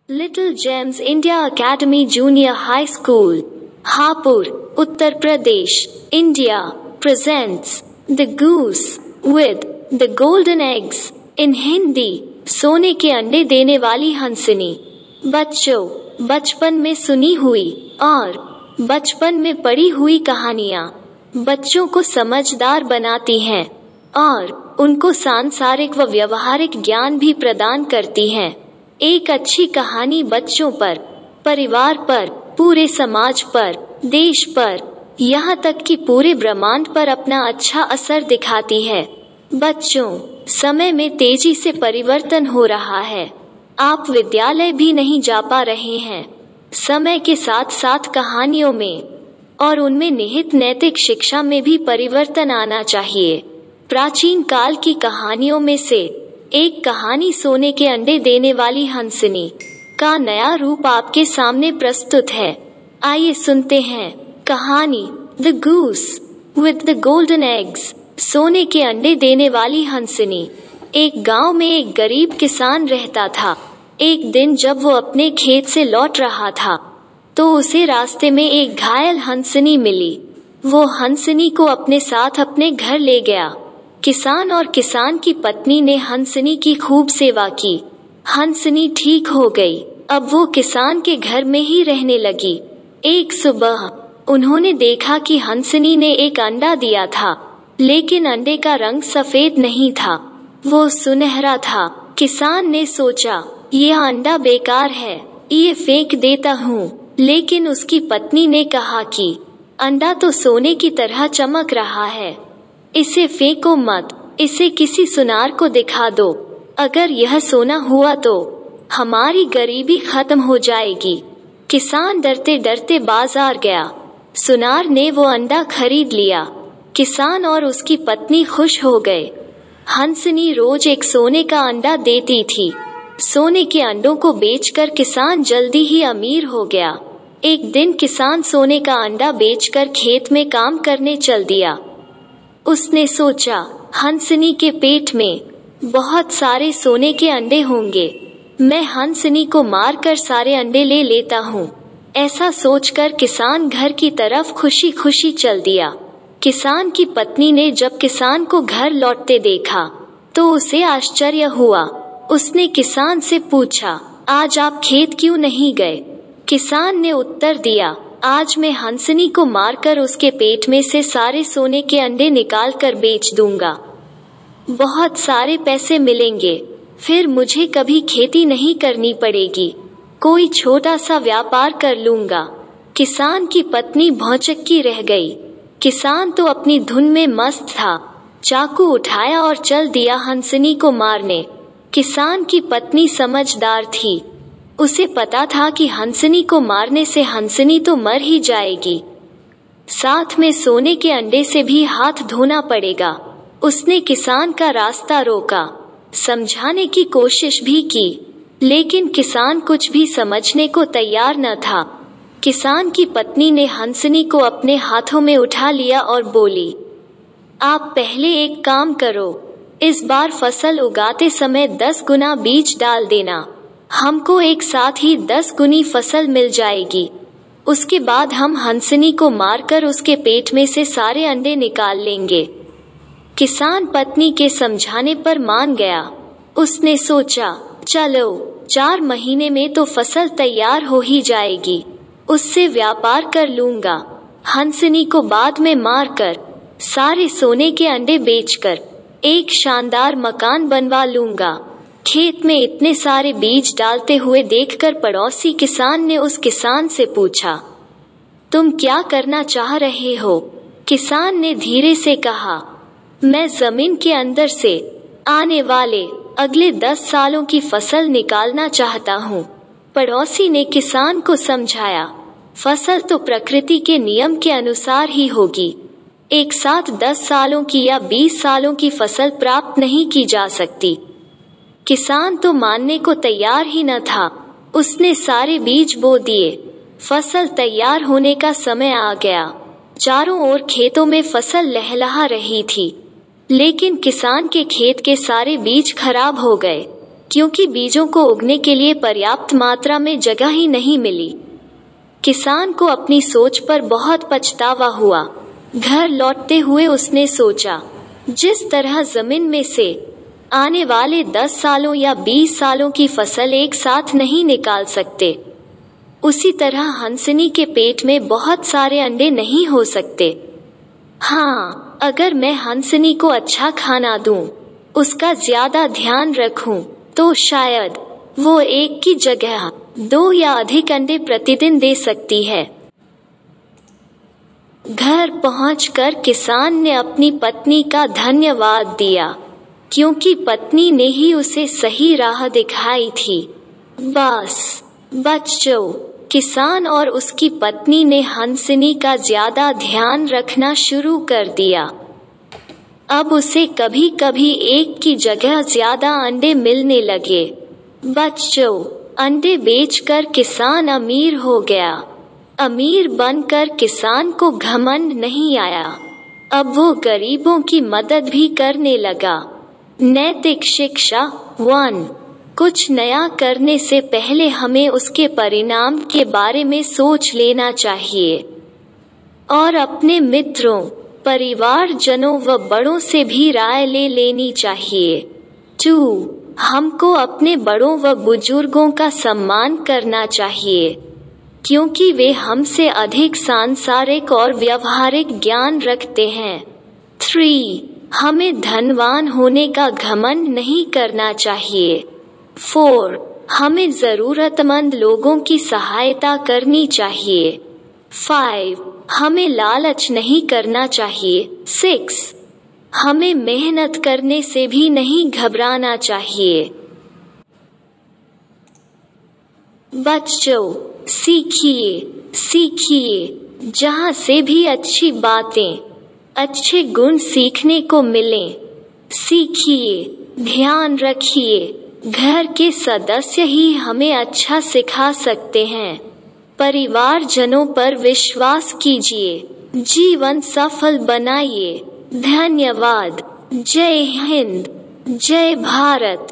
Little James India academy junior high school, Hapur, Uttar Pradesh, India presents The Goose with the Golden Eggs in Hindi, सोने के अंडे देने वाली हंसनी। बच्चों, बचपन में सुनी हुई और बचपन में पढ़ी हुई कहानियाँ बच्चों को समझदार बनाती हैं और उनको सांसारिक व व्यवहारिक ज्ञान भी प्रदान करती हैं। एक अच्छी कहानी बच्चों पर, परिवार पर, पूरे समाज पर, देश पर, यहाँ तक कि पूरे ब्रह्मांड पर अपना अच्छा असर दिखाती है। बच्चों, समय में तेजी से परिवर्तन हो रहा है। आप विद्यालय भी नहीं जा पा रहे हैं। समय के साथ साथ कहानियों में और उनमें निहित नैतिक शिक्षा में भी परिवर्तन आना चाहिए। प्राचीन काल की कहानियों में से एक कहानी सोने के अंडे देने वाली हंसनी का नया रूप आपके सामने प्रस्तुत है। आइए सुनते हैं कहानी the goose with the golden eggs, सोने के अंडे देने वाली हंसनी। एक गांव में एक गरीब किसान रहता था। एक दिन जब वो अपने खेत से लौट रहा था तो उसे रास्ते में एक घायल हंसनी मिली। वो हंसनी को अपने साथ अपने घर ले गया। किसान और किसान की पत्नी ने हंसनी की खूब सेवा की। हंसनी ठीक हो गई। अब वो किसान के घर में ही रहने लगी। एक सुबह उन्होंने देखा कि हंसनी ने एक अंडा दिया था, लेकिन अंडे का रंग सफेद नहीं था, वो सुनहरा था। किसान ने सोचा, यह अंडा बेकार है, ये फेंक देता हूँ। लेकिन उसकी पत्नी ने कहा कि अंडा तो सोने की तरह चमक रहा है, इसे फेंको मत, इसे किसी सुनार को दिखा दो। अगर यह सोना हुआ तो हमारी गरीबी खत्म हो जाएगी। किसान डरते डरते बाजार गया। सुनार ने वो अंडा खरीद लिया। किसान और उसकी पत्नी खुश हो गए। हंसनी रोज एक सोने का अंडा देती थी। सोने के अंडों को बेचकर किसान जल्दी ही अमीर हो गया। एक दिन किसान सोने का अंडा बेचकर खेत में काम करने चल दिया। उसने सोचा, हंसनी के पेट में बहुत सारे सोने के अंडे होंगे, मैं हंसनी को मारकर सारे अंडे ले लेता हूँ। ऐसा सोचकर किसान घर की तरफ खुशी खुशी चल दिया। किसान की पत्नी ने जब किसान को घर लौटते देखा तो उसे आश्चर्य हुआ। उसने किसान से पूछा, आज आप खेत क्यों नहीं गए? किसान ने उत्तर दिया, आज मैं हंसनी को मारकर उसके पेट में से सारे सोने के अंडे निकाल कर बेच दूंगा। बहुत सारे पैसे मिलेंगे, फिर मुझे कभी खेती नहीं करनी पड़ेगी, कोई छोटा सा व्यापार कर लूंगा। किसान की पत्नी भौचक्की रह गई। किसान तो अपनी धुन में मस्त था। चाकू उठाया और चल दिया हंसनी को मारने। किसान की पत्नी समझदार थी। उसे पता था कि हंसनी को मारने से हंसनी तो मर ही जाएगी, साथ में सोने के अंडे से भी हाथ धोना पड़ेगा। उसने किसान का रास्ता रोका, समझाने की कोशिश भी की, लेकिन किसान कुछ भी समझने को तैयार न था। किसान की पत्नी ने हंसनी को अपने हाथों में उठा लिया और बोली, आप पहले एक काम करो, इस बार फसल उगाते समय 10 गुना बीज डाल देना, हमको एक साथ ही 10 गुनी फसल मिल जाएगी। उसके बाद हम हंसनी को मारकर उसके पेट में से सारे अंडे निकाल लेंगे। किसान पत्नी के समझाने पर मान गया। उसने सोचा, चलो 4 महीने में तो फसल तैयार हो ही जाएगी, उससे व्यापार कर लूंगा। हंसनी को बाद में मारकर सारे सोने के अंडे बेचकर एक शानदार मकान बनवा लूंगा। खेत में इतने सारे बीज डालते हुए देखकर पड़ोसी किसान ने उस किसान से पूछा, तुम क्या करना चाह रहे हो? किसान ने धीरे से कहा, मैं जमीन के अंदर से आने वाले अगले 10 सालों की फसल निकालना चाहता हूँ। पड़ोसी ने किसान को समझाया, फसल तो प्रकृति के नियम के अनुसार ही होगी, एक साथ 10 सालों की या 20 सालों की फसल प्राप्त नहीं की जा सकती। किसान तो मानने को तैयार ही न था। उसने सारे बीज बो दिए। फसल तैयार होने का समय आ गया। चारों ओर खेतों में फसल लहलहा रही थी, लेकिन किसान के खेत के सारे बीज खराब हो गए। क्योंकि बीजों को उगने के लिए पर्याप्त मात्रा में जगह ही नहीं मिली। किसान को अपनी सोच पर बहुत पछतावा हुआ। घर लौटते हुए उसने सोचा, जिस तरह जमीन में से आने वाले 10 सालों या 20 सालों की फसल एक साथ नहीं निकाल सकते, उसी तरह हंसनी के पेट में बहुत सारे अंडे नहीं हो सकते। हाँ, अगर मैं हंसनी को अच्छा खाना दूं, उसका ज्यादा ध्यान रखूं, तो शायद वो एक की जगह 2 या अधिक अंडे प्रतिदिन दे सकती है। घर पहुंचकर किसान ने अपनी पत्नी का धन्यवाद दिया, क्योंकि पत्नी ने ही उसे सही राह दिखाई थी। बस बच्चों, किसान और उसकी पत्नी ने हंसनी का ज्यादा ध्यान रखना शुरू कर दिया। अब उसे कभी कभी एक की जगह ज्यादा अंडे मिलने लगे। बच्चों, अंडे बेचकर किसान अमीर हो गया। अमीर बनकर किसान को घमंड नहीं आया। अब वो गरीबों की मदद भी करने लगा। नैतिक शिक्षा 1। कुछ नया करने से पहले हमें उसके परिणाम के बारे में सोच लेना चाहिए और अपने मित्रों, परिवारजनों व बड़ों से भी राय ले लेनी चाहिए। 2. हमको अपने बड़ों व बुजुर्गों का सम्मान करना चाहिए, क्योंकि वे हमसे अधिक सांसारिक और व्यावहारिक ज्ञान रखते हैं। 3. हमें धनवान होने का घमंड नहीं करना चाहिए। 4. हमें जरूरतमंद लोगों की सहायता करनी चाहिए। 5. हमें लालच नहीं करना चाहिए। 6. हमें मेहनत करने से भी नहीं घबराना चाहिए। बच्चों, सीखिए जहाँ से भी अच्छी बातें, अच्छे गुण सीखने को मिलें। सीखिए, ध्यान रखिए, घर के सदस्य ही हमें अच्छा सिखा सकते हैं। परिवारजनों पर विश्वास कीजिए, जीवन सफल बनाइए। धन्यवाद। जय हिंद, जय भारत।